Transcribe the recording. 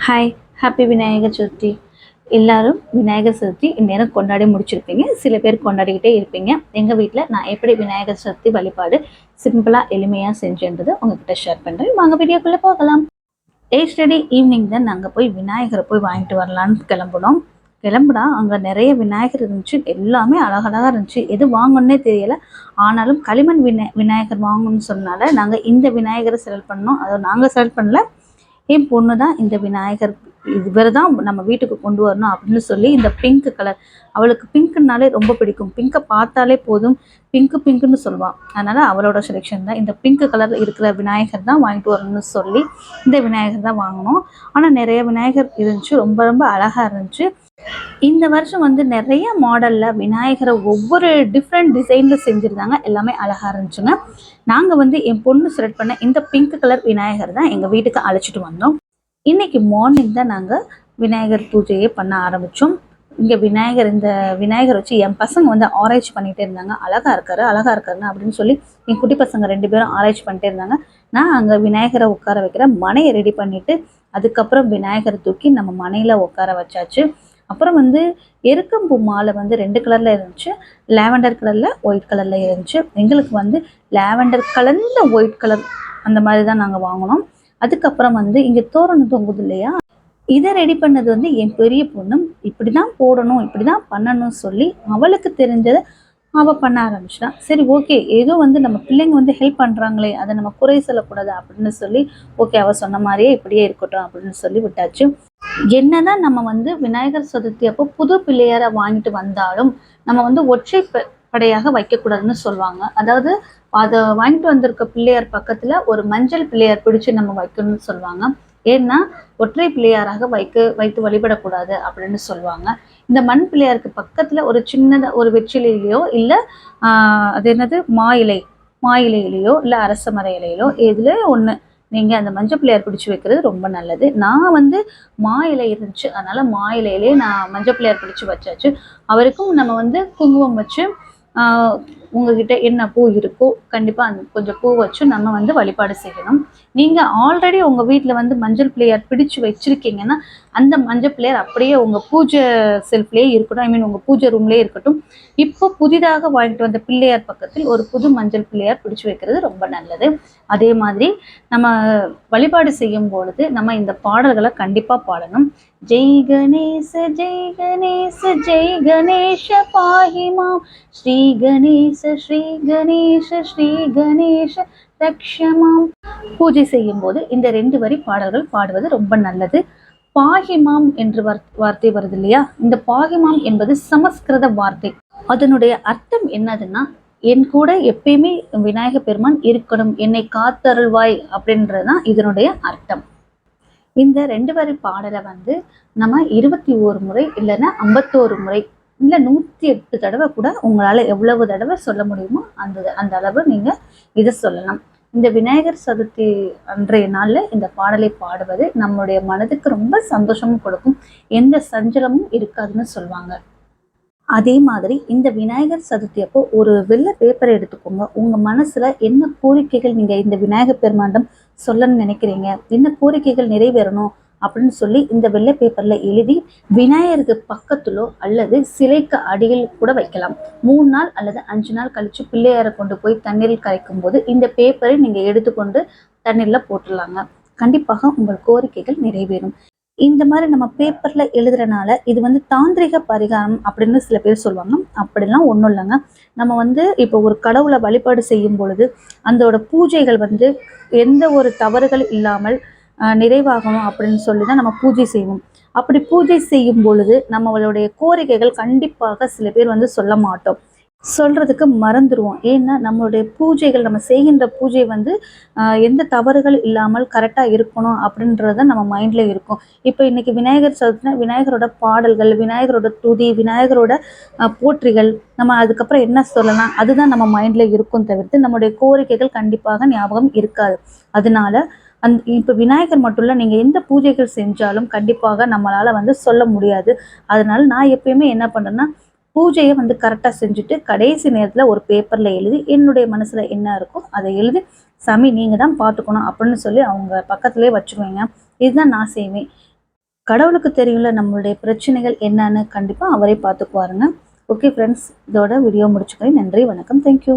Hi, happy Vinayagar Chaturthi. எல்லாரும் விநாயகர் சதுர்த்தி இந்நேரம் கொண்டாடி முடிச்சிருப்பீங்க. சில பேர் கொண்டாடிக்கிட்டே இருப்பீங்க. எங்கள் வீட்டில் நான் எப்படி விநாயகர் சதுர்த்தி வழிபாடு சிம்பிளாக எளிமையாக செஞ்சேன்றது உங்ககிட்ட ஷேர் பண்ணுறேன். வாங்க வீடியோக்குள்ளே போகலாம். எஸ்டர்டே ஈவினிங் தான் நாங்கள் போய் விநாயகரை போய் வாங்கிட்டு வரலான்னு கிளம்புனோம். கிளம்புனா அங்கே நிறைய விநாயகர் இருந்துச்சு. எல்லாமே அழகழகாக இருந்துச்சு. எது வாங்கணுன்னே தெரியலை. ஆனாலும் களிமண் விநாயகர் வாங்கணும்னு சொன்னால நாங்கள் இந்த விநாயகரை செலக்ட் பண்ணோம். அதை நாங்கள் செலக்ட் பண்ணல, என் பொண்ணு தான் இந்த விநாயகர் இவர் தான் நம்ம வீட்டுக்கு கொண்டு வரணும் அப்படின்னு சொல்லி இந்த பிங்க் கலர், அவளுக்கு பிங்க்குனாலே ரொம்ப பிடிக்கும். பிங்கை பார்த்தாலே போதும் பிங்க்குன்னு சொல்லுவாள். அதனால் அவளோட செலெக்ஷன் தான் இந்த பிங்க் கலர் இருக்கிற விநாயகர் தான் வாங்கிட்டு வரணும்னு சொல்லி இந்த விநாயகர் தான் வாங்கினோம். ஆனால் நிறைய விநாயகர் இருந்துச்சு, ரொம்ப ரொம்ப அழகாக இருந்துச்சு. இந்த வருஷம் நிறைய மாடலில் விநாயகரை ஒவ்வொரு டிஃப்ரெண்ட் டிசைனில் செஞ்சுருந்தாங்க. எல்லாமே அழகாக இருந்துச்சுங்க. நாங்கள் என் பொண்ணு செலக்ட் பண்ண இந்த பிங்க் கலர் விநாயகர் தான் எங்கள் வீட்டுக்கு அழைச்சிட்டு வந்தோம். இன்றைக்கி மார்னிங் தான் நாங்கள் விநாயகர் பூஜையே பண்ண ஆரம்பித்தோம். இங்கே இந்த விநாயகர் வச்சு என் பசங்க ஆராய்ச்சி பண்ணிகிட்டே இருந்தாங்க. அழகாக இருக்காருன்னு அப்படின்னு சொல்லி என் குட்டி பசங்க 2 பேரும் ஆராய்ச்சி பண்ணிட்டே இருந்தாங்க. நான் அங்கே விநாயகரை உட்கார வைக்கிற மனையை ரெடி பண்ணிவிட்டு அதுக்கப்புறம் விநாயகரை தூக்கி நம்ம மனையில் உட்கார வச்சாச்சு. அப்புறம் எருக்கம்பூ மாலை 2 கலரில் இருந்துச்சு. லேவெண்டர் கலரில், ஒயிட் கலரில் இருந்துச்சு. எங்களுக்கு லேவெண்டர் கலந்த ஒயிட் கலர் அந்த மாதிரி தான் நாங்கள் வாங்கினோம். அதுக்கப்புறம் இங்கே தோரணம் தொங்குது இல்லையா, இதை ரெடி பண்ணது என் பெரிய பொண்ணு. இப்படி தான் போடணும், இப்படி தான் பண்ணணும்னு சொல்லி அவளுக்கு தெரிஞ்சதை அவள் பண்ண ஆரம்பிச்சிட்டான். சரி, ஓகே, ஏதோ நம்ம பிள்ளைங்க ஹெல்ப் பண்ணுறாங்களே, அதை நம்ம குறை சொல்லக்கூடாது அப்படின்னு சொல்லி ஓகே, அவள் சொன்ன மாதிரியே இப்படியே இருக்கட்டும் அப்படின்னு சொல்லி விட்டாச்சு. என்னதான் நம்ம விநாயகர் சதுர்த்தி அப்போ புது பிள்ளையாரை வாங்கிட்டு வந்தாலும் நம்ம ஒற்றை படையாக வைக்கக்கூடாதுன்னு சொல்லுவாங்க. அதாவது அதை வாங்கிட்டு வந்திருக்க பிள்ளையார் பக்கத்தில் ஒரு மஞ்சள் பிள்ளையார் பிடிச்சி நம்ம வைக்கணும்னு சொல்லுவாங்க. ஏன்னா ஒற்றை பிள்ளையாராக வைத்து வழிபடக்கூடாது அப்படின்னு சொல்லுவாங்க. இந்த மண் பிள்ளையாருக்கு பக்கத்தில் ஒரு சின்னதாக ஒரு வெற்றிலையிலையோ இல்லை அது என்னது மா இலையிலையோ இல்லை அரச மர இலையிலோ எதுல ஒன்று நீங்கள் அந்த மஞ்சள் பிள்ளையார் பிடிச்சி வைக்கிறது ரொம்ப நல்லது. நான் மா இலை இருந்துச்சு, அதனால் மா இலையிலே நான் மஞ்சள் பிள்ளையார் பிடிச்சி வச்சாச்சு. அவருக்கும் நம்ம குங்குமம் வச்சு உங்ககிட்ட என்ன பூ இருக்கோ கண்டிப்பாக அந்த கொஞ்சம் பூ வச்சு நம்ம வழிபாடு செய்யணும். நீங்கள் ஆல்ரெடி உங்கள் வீட்டில் மஞ்சள் பிள்ளையார் பிடிச்சு வச்சுருக்கீங்கன்னா அந்த மஞ்சள் பிள்ளையார் அப்படியே உங்கள் பூஜை செல்ஃப்லேயே இருக்கட்டும், உங்கள் பூஜை ரூம்லேயே இருக்கட்டும். இப்போ புதிதாக வாங்கிட்டு வந்த பிள்ளையார் பக்கத்தில் ஒரு புது மஞ்சள் பிள்ளையார் பிடிச்சு வைக்கிறது ரொம்ப நல்லது. அதே மாதிரி நம்ம வழிபாடு செய்யும் பொழுது நம்ம இந்த பாடல்களை கண்டிப்பாக பாடணும். ஜெய் கணேச ஜெய் கணேச ஜெய் கணேஷ பாஹிமாம், ஸ்ரீ கணேச ஸ்ரீ கணேச ஸ்ரீ கணேச ரக்ஷமாம். பூஜை செய்யும் போது இந்த 2 வரி பாடல்கள் பாடுவது ரொம்ப நல்லது. பாஹிமாம் என்று வார்த்தை வருது இல்லையா, இந்த பாஹிமாம் என்பது சமஸ்கிருத வார்த்தை. அதனுடைய அர்த்தம் என்னதுன்னா, என் கூட எப்பயுமே விநாயக பெருமான் இருக்கணும், என்னை காத்தருள்வாய் அப்படின்றதுதான் இதனுடைய அர்த்தம். இந்த 2 வரி பாடலை நம்ம 21 முறை இல்லைன்னா 51 முறை இல்லை 108 தடவை கூட உங்களால் எவ்வளவு தடவை சொல்ல முடியுமோ அந்த அளவு நீங்கள் இதை சொல்லலாம். இந்த விநாயகர் சதுர்த்தி அன்றைய நாளில் இந்த பாடலை பாடுவது நம்மளுடைய மனதுக்கு ரொம்ப சந்தோஷமும் கொடுக்கும், எந்த சஞ்சலமும் இருக்காதுன்னு சொல்லுவாங்க. அதே மாதிரி இந்த விநாயகர் சதுர்த்தி அப்போ ஒரு வெள்ளை பேப்பரை எடுத்துக்கோங்க. உங்கள் மனசில் என்ன கோரிக்கைகள் நீங்கள் இந்த விநாயகர் பெருமாண்டம் சொல்லணும்னு நினைக்கிறீங்க, என்ன கோரிக்கைகள் நிறைவேறணும் அப்படின்னு சொல்லி இந்த வெள்ளை பேப்பரில் எழுதி விநாயகருக்கு பக்கத்திலோ அல்லது சிலைக்கு அடியில் கூட வைக்கலாம். 3 நாள் அல்லது 5 நாள் கழித்து பிள்ளையாரை கொண்டு போய் தண்ணீரில் கரைக்கும் போது இந்த பேப்பரை நீங்கள் எடுத்துக்கொண்டு தண்ணீரில் போட்டுடலாங்க. கண்டிப்பாக உங்கள் கோரிக்கைகள் நிறைவேறும். இந்த மாதிரி நம்ம பேப்பரில் எழுதுறனால இது தாந்திரிக பரிகாரம் அப்படின்னு சில பேர் சொல்லுவாங்க. அப்படிலாம் ஒன்றும் இல்லைங்க. நம்ம இப்போ ஒரு கடவுளை வழிபாடு செய்யும் பொழுது அதோட பூஜைகள் எந்த ஒரு தவறுகள் இல்லாமல் நிறைவாகணும் அப்படின்னு சொல்லி தான் நம்ம பூஜை செய்வோம். அப்படி பூஜை செய்யும் பொழுது நம்மளுடைய கோரிக்கைகள் கண்டிப்பாக சில பேர் சொல்ல மாட்டோம், சொல்கிறதுக்கு மறந்துடுவோம். ஏன்னா நம்மளுடைய பூஜைகள், நம்ம செய்கின்ற பூஜை எந்த தவறுகள் இல்லாமல் கரெக்டாக இருக்கணும் அப்படின்றத நம்ம மைண்டில் இருக்கும். இப்போ இன்றைக்கி விநாயகர் சதுர்த்தினா விநாயகரோட பாடல்கள், விநாயகரோட துதி, விநாயகரோட போற்றிகள் நம்ம அதுக்கப்புறம் என்ன சொல்லலாம் அதுதான் நம்ம மைண்டில் இருக்கும், தவிர்த்து நம்மளுடைய கோரிக்கைகள் கண்டிப்பாக ஞாபகம் இருக்காது. அதனால இப்போ விநாயகர் மட்டும் இல்லை, நீங்கள் எந்த பூஜைகள் செஞ்சாலும் கண்டிப்பாக நம்மளால் சொல்ல முடியாது. அதனால நான் எப்பயுமே என்ன பண்ணுறேன்னா பூஜையை கரெக்டாக செஞ்சுட்டு கடைசி நேரத்தில் ஒரு பேப்பரில் எழுதி என்னுடைய மனசில் என்ன இருக்கோ அதை எழுதி சாமி நீங்கள் தான் பார்த்துக்கணும் அப்படின்னு சொல்லி அவங்க பக்கத்துலேயே வச்சுருவேங்க. இதுதான் நான் செய்வேன். கடவுளுக்கு தெரியும்ல நம்மளுடைய பிரச்சனைகள் என்னன்னு, கண்டிப்பாக அவரே பார்த்துக்குவாருங்க. ஓகே ஃப்ரெண்ட்ஸ், இதோட வீடியோ முடிச்சுக்கிறேன். நன்றி, வணக்கம், தேங்க்யூ.